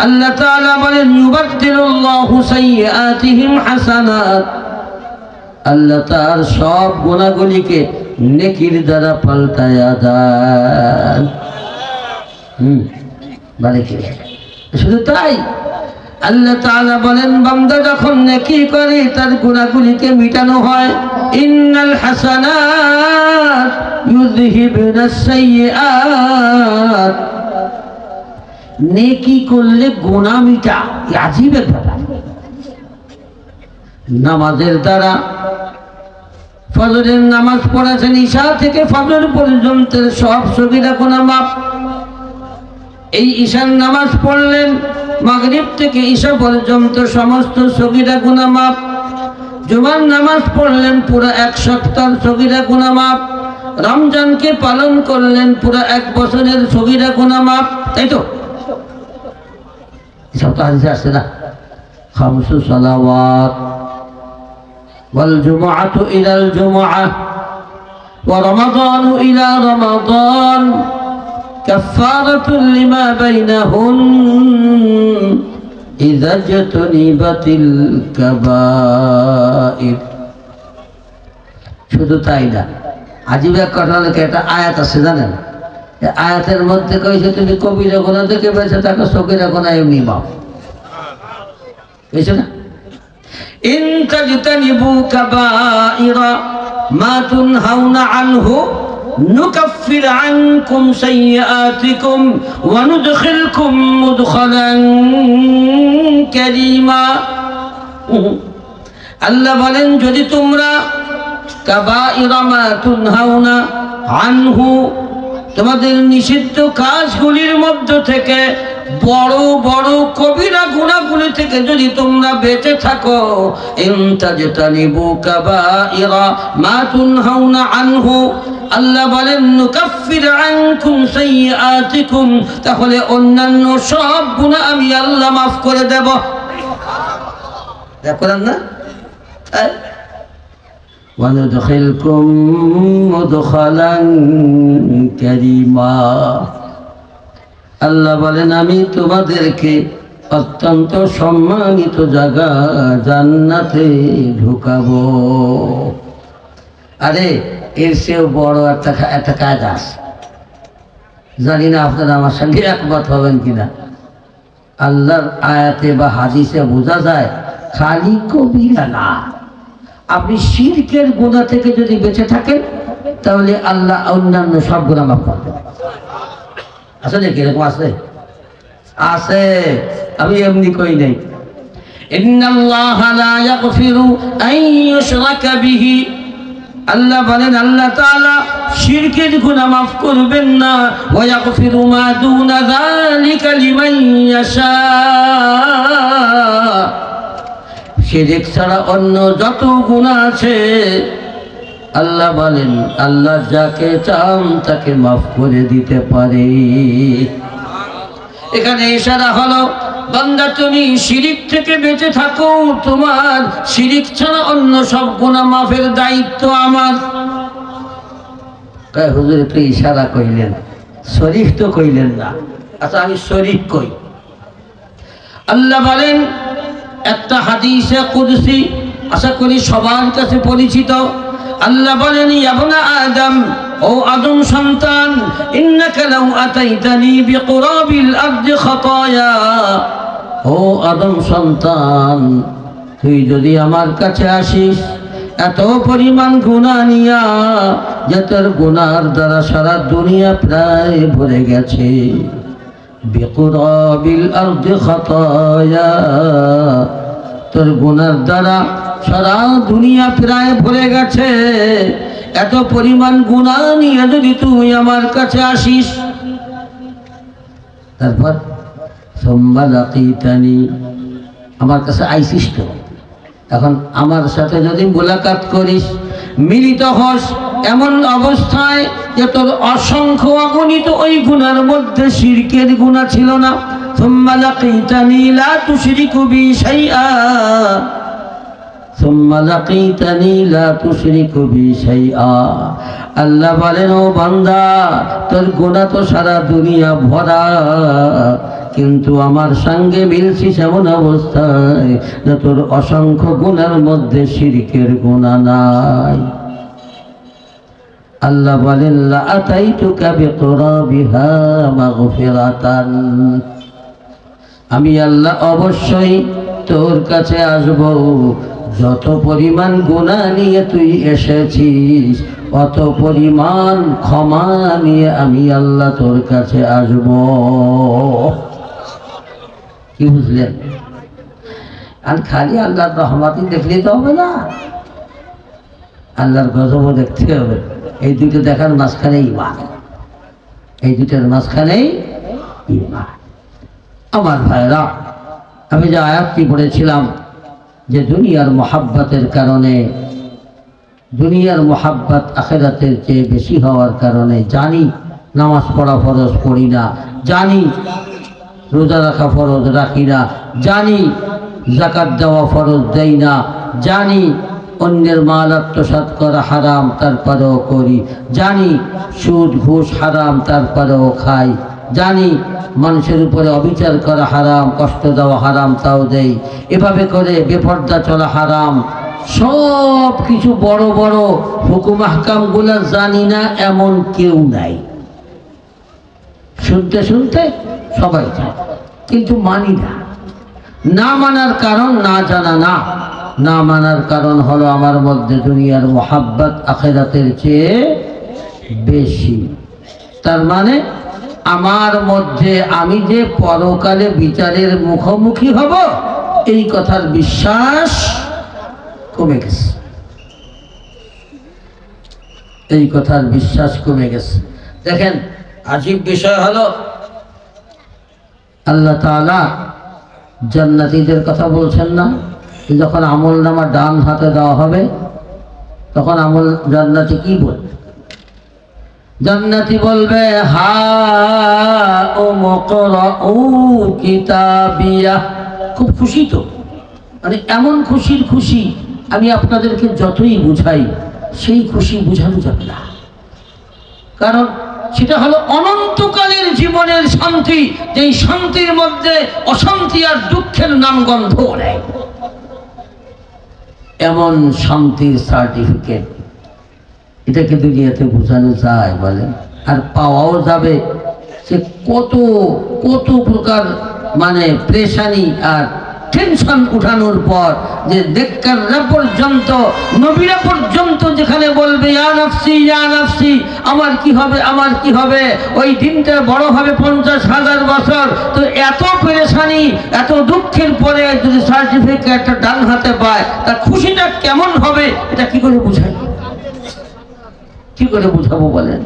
আল্লাহ তাআলা বলেন ইউবাদদিলুল্লাহু সাইয়্যাতিহিম হাসানাত, আল্লাহ তার সব গুনাহগুলিকে নেকির দ্বারা পাল্টায়া দেন। মানে কি শুধু তাই, আল্লাহ তাআলা বলেন বান্দা যখন নেকি করে তার গুনাহগুলিকে মিটানো হয়। ইন্নাল হাসানাত ইউযহিবুনাস সাইয়্যাত, নেকি করলে গুনাহ মিটা, আজীব ব্যাপার। নামাজের দ্বারা, ফজরের নামাজ পড়েছেন ঈশা থেকে ফজর পর্যন্ত সব সগীরা গুনাহ মাফ। এই ঈশার নামাজ পড়লেন, মাগরিব থেকে ঈশা পর্যন্ত সমস্ত সগীরা গুনাহ মাফ। জুমার নামাজ পড়লেন, পুরো 1 সপ্তাহ সগীরা গুনাহ মাফ। রমজানকে পালন করলেন, পুরো 1 বছরের সগীরা গুনাহ মাফ। তাই তো এসব তো হাদিসে আসছে না, 5 সালাওয়াত ওয়াল জুমআতু ইলাল জুমআহ ওয়া রমাদানু ইলা রমাদান কাফফারাতুন লিমা বাইনাহুন ইযা জাতনিবাতিল কাবাইর। শুধু তাই না, আজীব এক ঘটনাকে একটা আয়াত আছে জানেন, এই আয়াতের মধ্যে কইছে তুমি কবিরা গুনাহ থেকে বেঁচে থাকো, সগীরা গুনাহ এমনি মাফ হয়েছে না। ইন তাজতানিবু কাবাইরা মা তুনহাউনা আনহু নুকাফির আনকুম সাইয়্যাতিকুম ওয়া আল্লাহ বলেন যদি তোমরা কাবাইরা মা তুনহাউনা আনহু তোমাদের নিষিদ্ধ কাজগুলির মধ্য থেকে বড় বড় কবিরা গুনাহগুলি থেকে যদি তোমরা বেঁচে থাকো ইনতাজতানিবু কাবাইরা মা তুনহাউনা আনহু আল্লাহ বলেন নুকাফির আনকুম সাইয়্যাতিকুম তাহলে অন্যান্য সব গুনাহ আমি আল্লাহ মাফ করে দেব। দেখলেন না وندخلكم مدخلا كريما আল্লাহ বলেন আমি তোমাদেরকে অত্যন্ত সম্মানিত জায়গা জান্নাতে ঢুকাবো। আরে এর চেয়েও বড় একটা কাজ আছে, জানি না আপনারা আমার সঙ্গে একমত হবেন কিনা। আল্লাহর আয়াতে বা হাদিসে বোঝা যায় খালি কবিরা না, আপনি শিরকের গুনাহ থেকে যদি বেঁচে থাকেন তাহলে আল্লাহ অন্যান্য সব গুনাহ মাফ করে দেবেন। আসলে কিরকম আছে? আছে, আমি এমনি কই নাই। ইন্নাল্লাহা লা ইয়াগফিরু আন ইউশরাকা বিহি আল্লাহ বলেন আল্লাহ তাআলা শিরকের গুনাহ মাফ করবেন না। ওয়া ইয়াগফিরু মা দুনা যালিকা লিমান ইয়াশা শিরক ছাড়া অন্য যত গুনাহ আছে আল্লাহ বলেন আল্লাহ যাকে চান তাকে মাফ করে দিতে পারে। এখানে ইশারা হলো বান্দা তুমি শিরক থেকে বেঁচে থাকো, তোমার শিরক ছাড়া অন্য সব গুনাহ মাফের দায়িত্ব আমার। কয় হুজুর একটু ইশারা কইলেন, শরীফ তো কইলেন না। আচ্ছা আমি শরীফ কই। আল্লাহ বলেন একটা হাদিসে কুদসি আশা করি সবার কাছে পরিচিত। আল্লাহ বলেন ইয়া আদম, ও আদম সন্তান, ইন্নাকা লাউ আতাইতানি বিকুরাবিল আরদি খাতায়া, ও আদম সন্তান তুই যদি আমার কাছে আসিস এত পরিমাণ গুনাহ নিয়া যে তোর গুনার দ্বারা সারা দুনিয়া প্রায় ভরে গেছে। বিকুরাবিল আরদি খাতায়া, তোর গুনার দ্বারা সারা দুনিয়া প্রায় ভরে গেছে। এত পরিমাণ গুনাহ নিয়ে যদি তুই আমার কাছে আসিস, তারপর সুম্মা লাকিতানি, আমার কাছে আইসিস তো, এখন আমার সাথে যদি মুলাকাত করিস, মিলিত হস এমন অবস্থায় যে তোর অসংখ্য অগণিত ওই গুনার মধ্যে শিরকের গুনাহ ছিল না। সুম্মা লাকিতানি লা তুশরিকু বি শাইআ, সুম্মা লাকিতানি লা তুশরিকু বি শাইআ। আল্লাহ বলেন ও বান্দা তোর গুনাহ তো সারা দুনিয়া ভরা, কিন্তু আমার সঙ্গে মিলছিস এমন অবস্থায় যে তোর অসংখ্য গুনার মধ্যে শিরকের গুনাহ নাই। আল্লাহ বলেন লা আতাইতুকা বিকুরাবিহা মাগফিরাতান, আমি আল্লাহ অবশ্যই তোর কাছে আসব। যত পরিমাণ গুনাহ নিয়ে তুই এসেছিস অত পরিমাণ ক্ষমা নিয়ে আমি আল্লাহ তোর কাছে আসব। কি বুঝলেন? আর খালি আল্লাহর রহমতই দেখলেই তো হবে না, আল্লাহর গজবও দেখতে হবে। এই দুটো দেখার মাঝখানে ঈমান, এই দুটোর মাঝখানেই ঈমান। আমার ভাইরা, আমি যে আয়াতটি পড়েছিলাম যে দুনিয়ার মোহাব্বতের কারণে, দুনিয়ার মোহাব্বত আখিরাতের চেয়ে বেশি হওয়ার কারণে জানি নামাজ পড়া ফরজ পড়ি না, জানি রোজা রাখা ফরজ রাখি না, জানি যাকাত দেওয়া ফরজ দেই না, জানি অন্যের মাল আত্মসাৎ করা হারাম তারপরেও করি, জানি সুদ ঘুষ হারাম তারপরেও খাই, জানি মানুষের উপরে অবিচার করা হারাম, কষ্ট দেওয়া হারাম তাও দেই, এভাবে করে বেপর্দা চলা হারাম। সব কিছু বড় বড় হুকুম আহকামগুলো জানি না এমন কেউ নাই। শুনতে শুনতে সবাই যায়, কিন্তু মানি না। না মানার কারণ না জানা না, না মানার কারণ হলো আমার মধ্যে দুনিয়ার মোহাব্বত আখিরাতের চেয়ে বেশি। তার মানে আমার মধ্যে আমি যে পরকালে বিচারের মুখোমুখি হব এই কথার বিশ্বাস কমে গেছে, এই কথার বিশ্বাস কমে গেছে। দেখেন আজীব বিষয় হলো আল্লাহ তাআলা জান্নাতীদের কথা বলছেন না, যখন আমলনামা ডান হাতে দেওয়া হবে তখন জান্নাতি কি বলবে? জান্নাতি বলবে হা ও মুকরাউ কিতাবিয়া। খুব খুশি তো, মানে এমন খুশির খুশি আমি আপনাদেরকে যতই বুঝাই সেই খুশি বোঝানো যাবে না, কারণ সেটা হলো অনন্তকালের জীবনের শান্তি, যেই শান্তির মধ্যে অশান্তি আর দুঃখের নামগন্ধ নেই। এমন শান্তির সার্টিফিকেট, এটাকে দুনিয়াতে বোঝানো যায় বলেন? আর পাওয়াও যাবে। সে কত কত প্রকার মানে প্রেশানি আর টেনশন উঠানোর পর যে দেখকাররা পর্যন্ত, নবীরা পর্যন্ত যেখানে বলবে ইয়া নাফসি ইয়া নাফসি, আমার কি হবে আমার কি হবে, ওই দিনটা বড় হবে 50,000 বছর। তো এত পেরেশানি এত দুঃখের পরে যদি সার্টিফিকেট একটা ডান হাতে পায়, তার খুশিটা কেমন হবে এটা কি করে বুঝাই, কি করে বুঝাবো বলেন?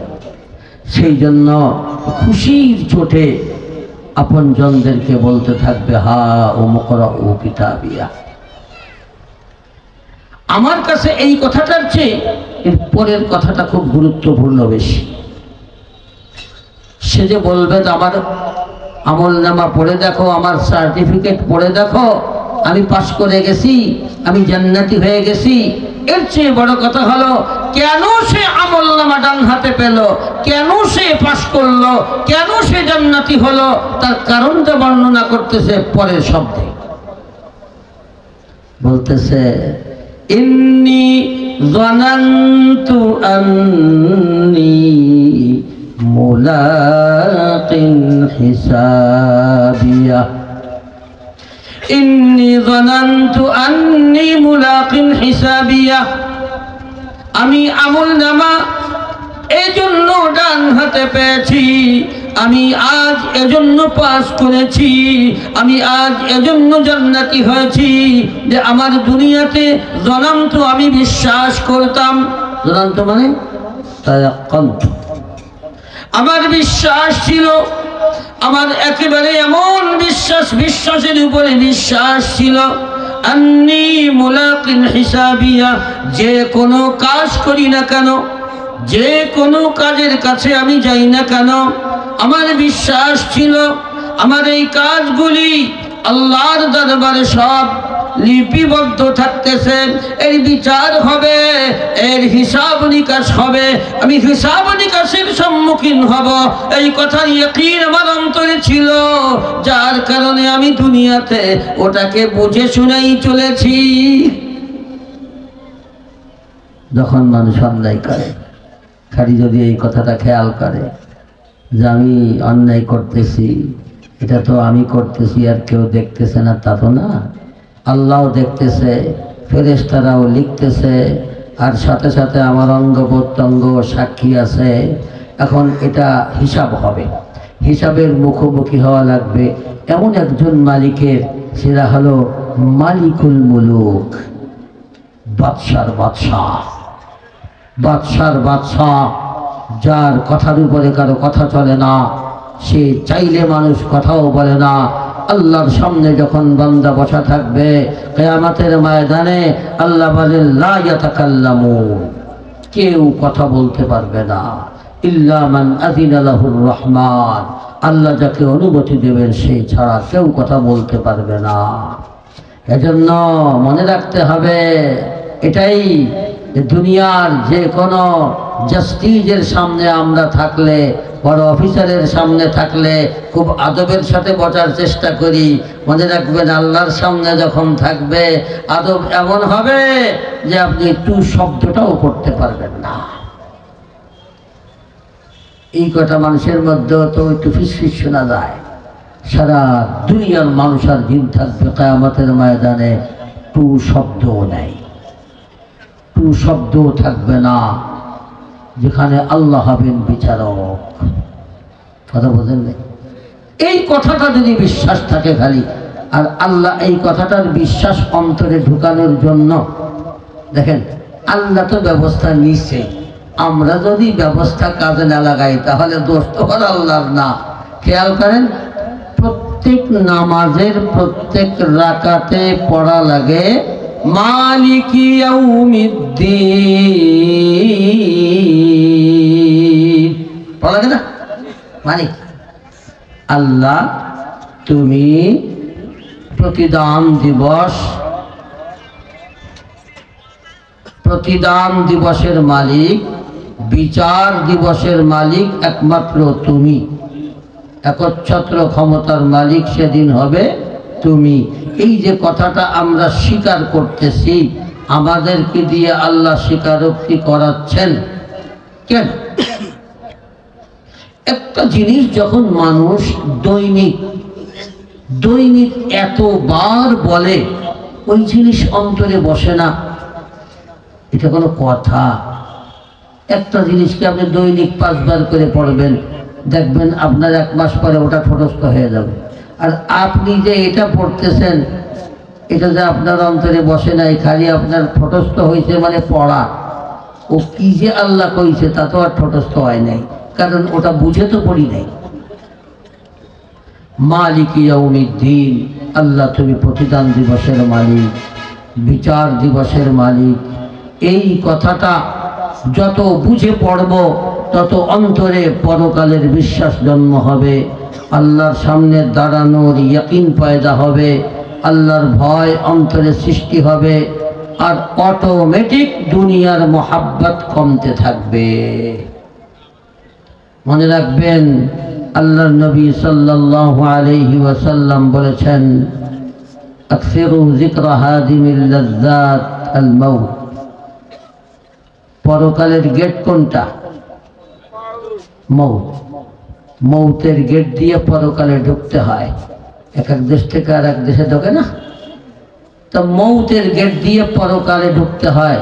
সেই জন্য খুশির চোটে আপনজনদেরকে বলতে থাকবে হা ও মুকরাউ কিতাবিয়া। আমার কাছে এই কথাটার চেয়ে এর পরের কথাটা খুব গুরুত্বপূর্ণ বেশি। সে যে বলবে আমার আমলনামা পড়ে দেখো, আমার সার্টিফিকেট পড়ে দেখো, আমি পাস করে গেছি, আমি জান্নাতি হয়ে গেছি। এর চেয়ে বড় কথা হলো কেন সে আমলনামা ডান হাতে পেল, কেন সে পাস করলো, কেন সে জান্নাতি হলো, তার কারণটা বর্ণনা করতেছে পরের শব্দে। বলতেছে ইন্নী যানানতু আন্নী মুলাকিন হিসাবিয়া, ইন্নী যানানতু আন্নী মুলাকিন হিসাবিয়া। আমি আমলনামা এজন্য ডান হাতে পেয়েছি, আমি আজ এজন্য পাস করেছি, আমি আজ এজন্য জান্নাতি হয়েছি যে আমার দুনিয়াতে জানান্তু, আমি বিশ্বাস করতাম। জানান্তু মানে তায়াক্কানতু, আমার বিশ্বাস ছিল, আমার একেবারে এমন বিশ্বাস, বিশ্বাসের উপরে বিশ্বাস ছিল, আন্নী মুলাকিন হিসাবিয়া, যে কোনো কাজ করি না কেন, যে কোনো কাজের কাছে আমি যাই না কেন, আমার বিশ্বাস ছিল আমার এই কাজগুলি আল্লাহর দরবারে সব লিপিবদ্ধ থাকতেছে, এর বিচার হবে, এর হিসাব নিকাশ হবে, আমি হিসাব নিকাশের সম্মুখীন হব, এই কথার ইয়াকিন আমার অন্তরে ছিল, যার কারণে আমি দুনিয়াতে ওটাকে বুঝে শুনেই চলেছি। যখন মানুষ অন্যায় করে, খালি যদি এই কথাটা খেয়াল করে যে আমি অন্যায় করতেছি, এটা তো আমি করতেছি আর কেউ দেখতেছে না, তা তো না, আল্লাহও দেখতেছে, ফেরেশতারাও লিখতেছে, আর সাথে সাথে আমার অঙ্গ প্রত্যঙ্গ সাক্ষী আছে। এখন এটা হিসাব হবে, হিসাবের মুখোমুখি হওয়া লাগবে এমন একজন মালিকের, সেটা হলো মালিকুল মুলুক, বাদশার বাদশাহ, বাদশার বাদশাহ, যার কথার উপরে কারো কথা চলে না, সে চাইলে মানুষ কথাও বলে না। আল্লাহর সামনে যখন বান্দা বসা থাকবে কিয়ামতের ময়দানে, আল্লাহ বলেন লা ইয়াতাকাল্লামুন, কেউ কথা বলতে পারবে না, ইল্লা মান আযিনা লাহুর রহমান, আল্লাহ যাকে অনুমতি দেবেন সেই ছাড়া কেউ কথা বলতে পারবে না। এজন্য মনে রাখতে হবে এটাই, দুনিয়ার যে কোনো জাস্টিসের সামনে আমরা থাকলে, বড় অফিসারের সামনে থাকলে খুব আদবের সাথে বসার চেষ্টা করি। মনে রাখবেন আল্লাহর সামনে যখন থাকবে আদব এমন হবে যে আপনি টু শব্দটাও করতে পারবেন না। এই কথা মানুষের মধ্যে তো একটু ফিসফিস শোনা যায়। সারা দুনিয়ার মানুষ আর দিন থাকবে কিয়ামতের ময়দানে টু শব্দও নেই, টু শব্দও থাকবে না, যেখানে আল্লাহ হবেন বিচারক। কথা বোঝেন না? এই কথাটা যদি বিশ্বাস থাকে খালি, আর আল্লাহ এই কথাটার বিশ্বাস অন্তরে ঢুকানোর জন্য দেখেন আল্লাহ তো ব্যবস্থা নিচ্ছে, আমরা যদি ব্যবস্থা কাজে না লাগাই তাহলে দোষ তো আর আল্লাহর না। খেয়াল করেন, প্রত্যেক নামাজের প্রত্যেক রাকাতে পড়া লাগে মালিকি ইয়াউমিদ্দিন, পড়া লাগে না? মানে আল্লাহ তুমি প্রতিদান দিবসের মালিক, বিচার দিবসের মালিক একমাত্র তুমি, একচ্ছত্র ক্ষমতার মালিক সেদিন হবে তুমি। এই যে কথাটা আমরা স্বীকার করতেছি, আমাদেরকে দিয়ে আল্লাহ স্বীকারোক্তি করাচ্ছেন কেন? একটা জিনিস যখন মানুষ দৈনিক এতবার বলে, ওই জিনিস অন্তরে বসে না, এটা কোনো কথা? একটা জিনিসকে আপনি দৈনিক 5 বার করে পড়বেন, দেখবেন আপনার 1 মাস পরে ওটা ঠোঁটস্থ হয়ে যাবে। আর আপনি যে এটা পড়তেছেন, এটা যে আপনার অন্তরে বসে নাই, খালি আপনার ঠোঁটস্থ হয়েছে মানে পড়া, ও কি যে আল্লাহ কইছে তা তো আর ঠোঁটস্থ হয় নাই, কারণ ওটা বুঝে তো পড়ি নাই। মালিক ইয়াউমিদ্দিন, আল্লাহ তুমি প্রতিদান দিবসের মালিক, বিচার দিবসের মালিক। এই কথাটা যত বুঝে পড়ব তত অন্তরে পরকালের বিশ্বাস জন্ম হবে, আল্লাহর সামনে দাঁড়ানোর ইয়াকিন পয়দা হবে, আল্লাহর ভয় অন্তরে সৃষ্টি হবে, আর অটোমেটিক দুনিয়ার মোহাব্বত কমতে থাকবে। মনে রাখবেন, আল্লাহর নবী সাল্লাল্লাহু আলাইহি ওয়াসাল্লাম বলেছেন, আকসিরু যিকরা হাদিমিল লাযযাত আল মাউত। পরকালের গেট কোনটা? মৌত। মৌতের গেট দিয়ে পরকালে ঢুকতে হয়। এক দেশ থেকে আর এক দেশে ঢোকে না, তো মৌতের গেট দিয়ে পরকালে ঢুকতে হয়।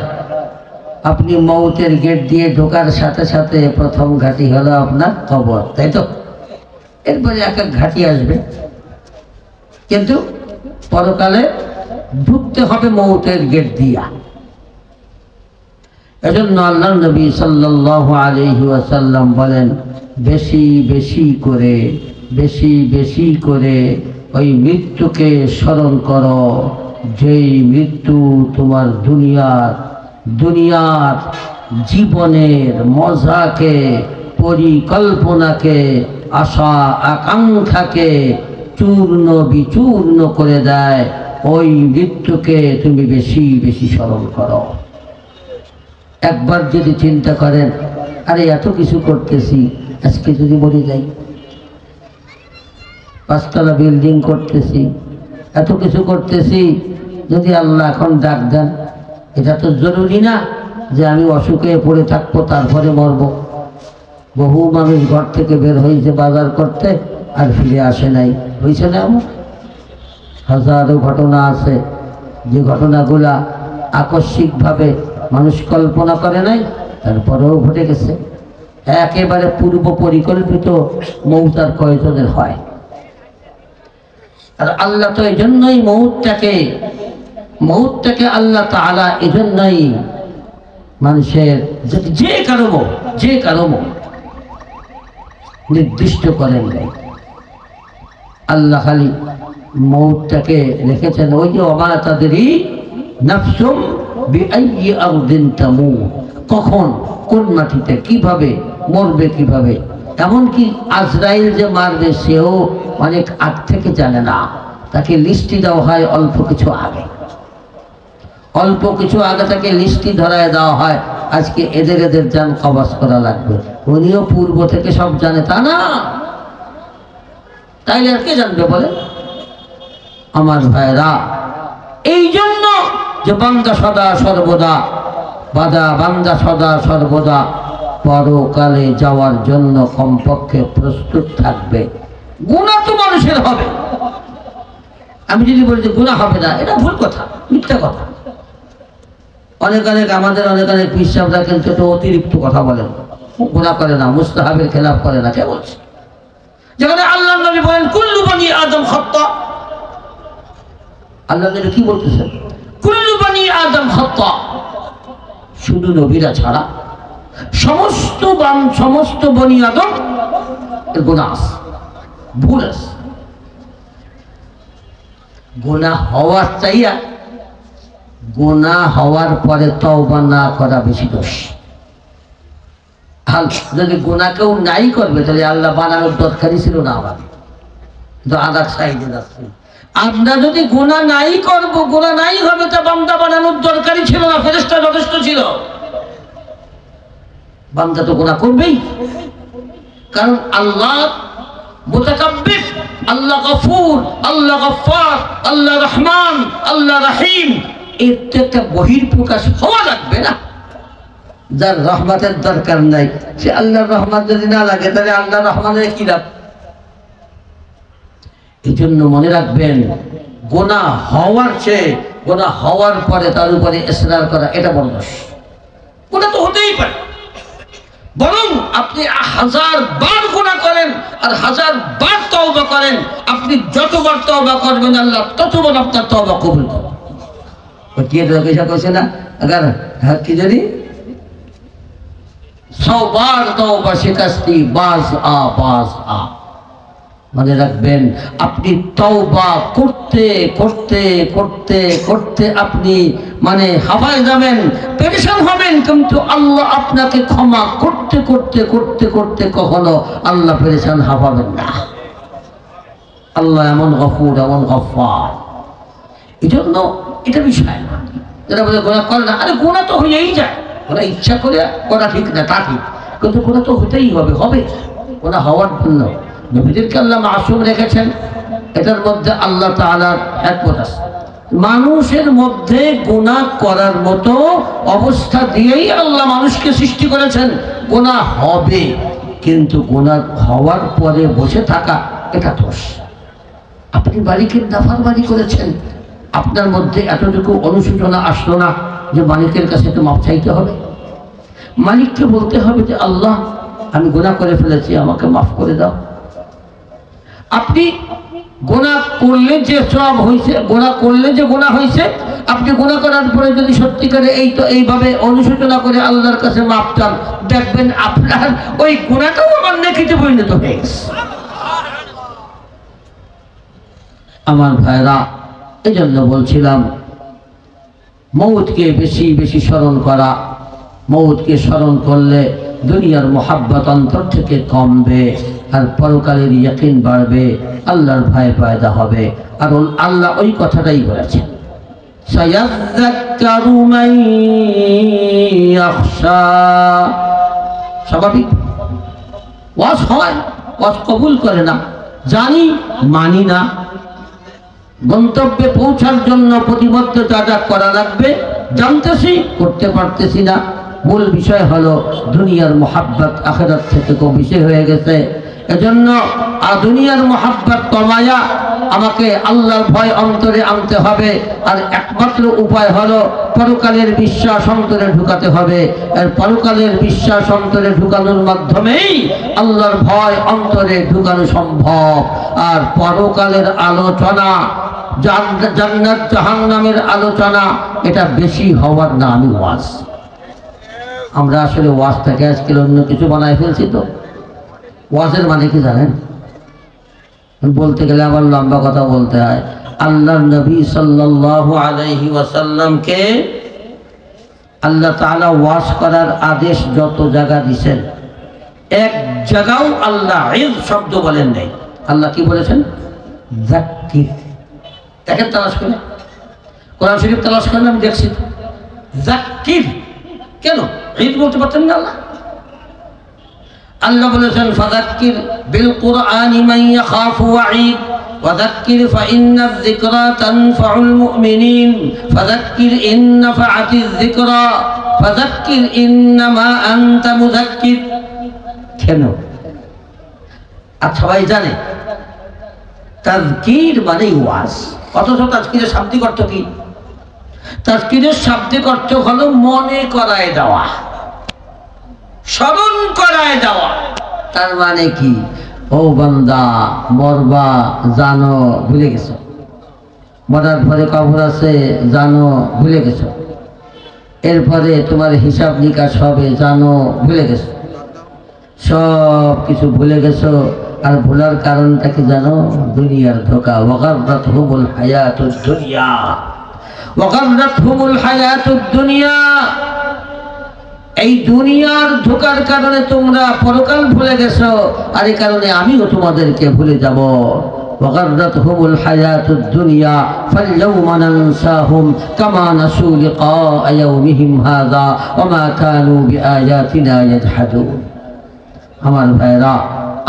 আপনি মৌতের গেট দিয়ে ঢোকার সাথে সাথে প্রথম ঘাঁটি হলো আপনার কবর, তাই তো? এরপরে এক এক ঘাঁটি আসবে, কিন্তু পরকালে ঢুকতে হবে মৌতের গেট দিয়া। এজন্য আল্লাহ নবী সাল্লাল্লাহু আলাইহি ওয়াসাল্লাম বলেন, বেশি বেশি করে ওই মৃত্যুকে স্মরণ করো, যেই মৃত্যু তোমার দুনিয়ার জীবনের মজাকে, পরিকল্পনাকে, আশা আকাঙ্ক্ষাকে চূর্ণ বিচূর্ণ করে দেয়। ওই মৃত্যুকে তুমি বেশি স্মরণ করো। একবার যদি চিন্তা করেন, আরে এত কিছু করতেছি, আজকে যদি মরে যাই, 5 তলা বিল্ডিং করতেছি, এত কিছু করতেছি, যদি আল্লাহ এখন ডাক দেন, এটা তো জরুরি না যে আমি অসুখে পড়ে থাকবো তারপরে মরবো। বহু মানুষ ঘর থেকে বের হয়েছে বাজার করতে, আর ফিরে আসে নাই, হয়েছে না? আমার হাজারো ঘটনা আছে, যে ঘটনাগুলা আকস্মিকভাবে মানুষ কল্পনা করে নাই, তারপরেও ঘটে গেছে। একেবারে পূর্ব পরিকল্পিত মৌত আর কয়জনের হয়? আর আল্লাহ তো এই জন্যই মৌতটাকে আল্লাহ তাআলা এই জন্যই মানুষের যে কারো নির্দিষ্ট করেন নাই। আল্লাহ খালি মৌতটাকে রেখেছেন, ওই যে ওমা তাদরি নাফসুম বিআইয়ি আরদিন তামুত, কখন কোন মাটিতে কিভাবে মরবে, কিভাবে। এমনকি আজরাইল যে মারবে সেও অনেক আগ থেকে জানে না, তাকে লিস্টি দেওয়া হয় অল্প কিছু আগে তাকে লিস্টি ধরায় দেওয়া হয়, আজকে এদের জান কবজ করা লাগবে। উনিও পূর্ব থেকে সব জানে তা না, তাইলে আর কে জানবে বলে? আমার ভাইরা, এই জন্য যে বান্দা সদা সর্বদা পরকালে যাওয়ার জন্য কমপক্ষে প্রস্তুত থাকবে। গুনাহ তো মানুষের হবে। আমি যদি বলি যে গুনাহ হবে না, এটা ভুল কথা, মিথ্যা কথা। অনেক আমাদের অনেক পীর সাহেবরা কিন্তু একটু অতিরিক্ত কথা বলেন, গুনাহ করে না, মুস্তাহাবের খেলাফ করে না। কে বলছে? যেখানে আল্লাহ নবী বলেন কুল্লু বনি আদম খাত্তা। আল্লাহ নবী কি বলতেছেন? কুল্লু বনি আদম খাত্তা, শুধু নবীরা ছাড়া সমস্ত বনি আদম গুনাহ আছে, ভুল আছে। গুনাহ হওয়ার চাইয়া গুনাহ হওয়ার পরে তওবা না করা বেশি দোষ। যদি গুনাহ কেউ নাই করবে তাহলে আল্লাহ বানানোর দরকারই ছিল না। আবার আদার সাইডে যাচ্ছে, আমরা যদি গুনাহ নাই করব, গুনাহ নাই হবে, তা বান্দা বানানোর দরকারই ছিল না, ফেরেশতা যথেষ্ট ছিল। বান্দা তো গুনাহ করবেই, কারণ আল্লাহ মুতাকাব্বির, আল্লাহ গফুর, আল্লাহ গফফার, আল্লাহ রহমান, আল্লাহ রহিম, এর তো একটা বহির্প্রকাশ হওয়া লাগবে না। যার রহমতের দরকার নাই, সে আল্লাহর রহমত যদি না লাগে তাহলে আল্লাহ রহমানের কি লাভ? এই জন্য মনে রাখবেন, গুনাহ হওয়ার চেয়ে গুনাহ হওয়ার পরে তার উপরে ইসরার করা এটা বড় দোষ। গুনাহ তো হতেই পারে, বরং আপনি 1000 বার গুনাহ করেন আর 1000 বার তওবা করেন, আপনি যতবার তওবা করবেন আল্লাহ ততবার আপনার তওবা কবুল করবেন। ওই কি এটা কইছে না, अगर কি জানি 100 বার তওবা শিকাস্তি বাজ আ। মনে রাখবেন, আপনি তওবা করতে করতে করতে করতে আপনি মানে হাওয়ায় যাবেন, পেরেশান হবেন, কিন্তু আল্লাহ আপনাকে ক্ষমা করতে করতে করতে করতে কখনো আল্লাহ পেরেশান হবেন না। আল্লাহ এমন গফুর, এমন গফফার। এই জন্য এটা বিষয় না যারা বলে গুনাহ করে না, আরে গুনাহ তো হয়েই যায়, ওরা ইচ্ছা করে করা ঠিক না, তা ঠিক, কিন্তু গুনাহ তো হতেই হবে, গুনাহ হওয়ার জন্য নবীদেরকে আল্লাহ মাসুম রেখেছেন। এটার মধ্যে আল্লাহ তাআলার হিকমত আছে। মানুষের মধ্যে গুনাহ করার মতো অবস্থা দিয়েই আল্লাহ মানুষকে সৃষ্টি করেছেন। গুনাহ হবে, কিন্তু গুনাহ হওয়ার পরে বসে থাকা এটা দোষ। আপনি বাড়িকে নাফরমানি করেছেন, আপনার মধ্যে এতটুকু অনুশোচনা আসলো না যে মালিকের কাছে তো মাপ চাইতে হবে, মালিককে বলতে হবে যে আল্লাহ আমি গুনাহ করে ফেলেছি, আমাকে মাফ করে দাও। আপনি গুনাহ করলে যে সওয়াব হয়েছে, গুনাহ করলে যে গুনাহ হয়েছে, আপনি গুনাহ করার পরে যদি সত্যিকারে এইভাবে অনুশোচনা করে আল্লাহর কাছে মাপ চান, দেখবেন আপনার ওই গুনাহটাও আমার নেকিতে পরিণত হয়ে গেছে। আমার ভাইরা, এই জন্য বলছিলাম মৌতকে বেশি বেশি স্মরণ করা। মৌতকে স্মরণ করলে দুনিয়ার মোহাব্বত অন্তর থেকে কমবে আর পরকালের ইয়াকিন বাড়বে, আল্লাহর ভয় পয়দা হবে। আর আল্লাহ ওই কথাটাই বলেছেন, সায়াযাক্কারু মান ইয়াখশা। স্বাভাবিক ওয়াজ হয়, ওয়াজ কবুল করে না, জানি মানি না, গন্তব্যে পৌঁছার জন্য প্রতিবদ্ধতা যা করা লাগবে জানতেছি, করতে পারতেছি না। মূল বিষয় হলো দুনিয়ার মোহাব্বত আখিরাত থেকে খুব বেশি হয়ে গেছে। এজন্য দুনিয়ার মোহাব্বত কমায়া আমাকে আল্লাহর ভয় অন্তরে আনতে হবে। আর একমাত্র উপায় হলো পরকালের বিশ্বাস অন্তরে ঢুকাতে হবে। আর পরকালের বিশ্বাস অন্তরে ঢুকানোর মাধ্যমেই আল্লাহর ভয় অন্তরে ঢুকানো সম্ভব। আর পরকালের আলোচনা, জান্নাত জাহান্নামের আলোচনা, এটা বেশি হওয়ার না। আমি ওয়াজ, আমরা আসলে ওয়াজটাকে আজকাল অন্য কিছু বানায় ফেলছি। তো ওয়াজের মানে কি জানেন? বলতে গেলে আবার লম্বা কথা বলতে হয়। আল্লাহর নবী সাল্লাল্লাহু আলাইহি ওয়াসাল্লামকে আল্লাহ তাআলা ওয়াজ করার আদেশ যত জায়গা দিয়েছেন, এক জায়গাও আল্লাহ ইজ শব্দ বলেন নাই। আল্লাহ কি বলেছেন? যাক্কির। দেখেন তালাশ করে, কোরআন শরীফ তালাশ করেন, আমি দেখছি যাক্কির। কেন ঈদ বলতে পারতেন না আল্লাহ? আল্লাহ বলেছেন ফাযাক্কির বিল কুরআনি মান ইয়াখাফু ওয়াঈদ ওয়াযাক্কির ফাইন্নায যিকরা তানফাউল মুমিনিন ফাযাক্কির ইন নাফাআতিয যিকরা ফাযাক্কির ইন্নামা আনতা মুযাক্কির। কেন? আর সবাই জানে তাযকির মানে ওয়াজ, অথচ তাযকিরের শাব্দিক অর্থ কি? তাযকিরের শাব্দিক অর্থ হলো মনে করায় দেওয়া, স্মরণ করায় দেওয়া। তার মানে কি? ও বান্দা, মরবা জানো, ভুলে গেছো। মরার পরে কবর আছে জানো, ভুলে গেছো। এরপরে তোমার হিসাব নিকাশ হবে, জানো ভুলে গেছো, সব কিছু ভুলে গেছো। আর ভুলার কারণটা কি জানো? দুনিয়ার ধোঁকা। ওয়াগাররাতহুমুল হায়াতুদ দুনিয়া, ওয়াগাররাতহুমুল হায়াতুদ দুনিয়া। এই দুনিয়ার ধোঁকার কারণে তোমরা পরকাল ভুলে গেছো, আর এই কারণে আমিও তোমাদেরকে ভুলে যাব। ওয়াগাররাতহুমুল হায়াতুদ দুনিয়া ফালইয়াউমা নানসাহুম কামা নাসু লিকা ইয়াউমিহিম হাযা ওয়া মা কানু বিআয়াতিনা ইয়াজহাদুন। আমার ভাইরা,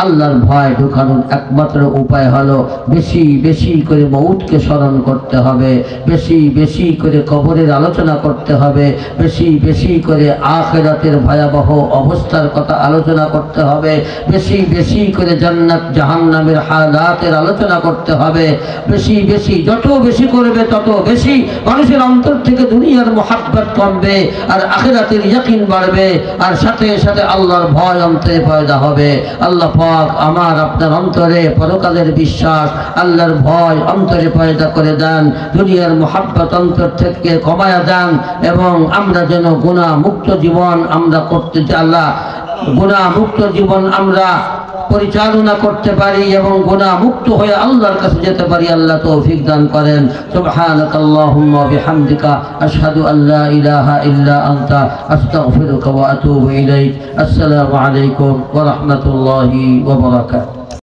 আল্লাহর ভয় ঢুকানোর একমাত্র উপায় হলো বেশি বেশি করে মউতকে স্মরণ করতে হবে, বেশি বেশি করে কবরের আলোচনা করতে হবে, বেশি বেশি করে আখিরাতের ভয়াবহ অবস্থার কথা আলোচনা করতে হবে, বেশি বেশি করে জান্নাত জাহান্নামের হালাতের আলোচনা করতে হবে। বেশি বেশি, যত বেশি করবে তত বেশি মানুষের অন্তর থেকে দুনিয়ার মুহাব্বত কমবে আর আখিরাতের ইয়াকিন বাড়বে, আর সাথে সাথে আল্লাহর ভয় অন্তরে পয়দা হবে। আল্লাহ পাক আমার আপনার অন্তরে পরকালের বিশ্বাস, আল্লাহর ভয় অন্তরে পয়দা করে দেন, দুনিয়ার মুহাব্বত অন্তর থেকে কমায়া দেন, এবং আমরা যেন গুনাহ মুক্ত জীবন আমরা করতে চাই। আল্লাহ গুনাহ মুক্ত জীবন আমরা পরিচালনা করতে পারি এবং গুনাহ মুক্ত হয়ে আল্লাহর কাছে যেতে পারি। আল্লাহ তৌফিক দান করেন। সুবহানাকাল্লাহুম্মা ওয়া বিহামদিকা আশহাদু আল্লা ইলাহা ইল্লা আনতা আস্তাগফিরুকা ওয়া আতুবু ইলাইক। আসসালামু আলাইকুম ওয়া রাহমাতুল্লাহি ওয়া বারাকাতুহু।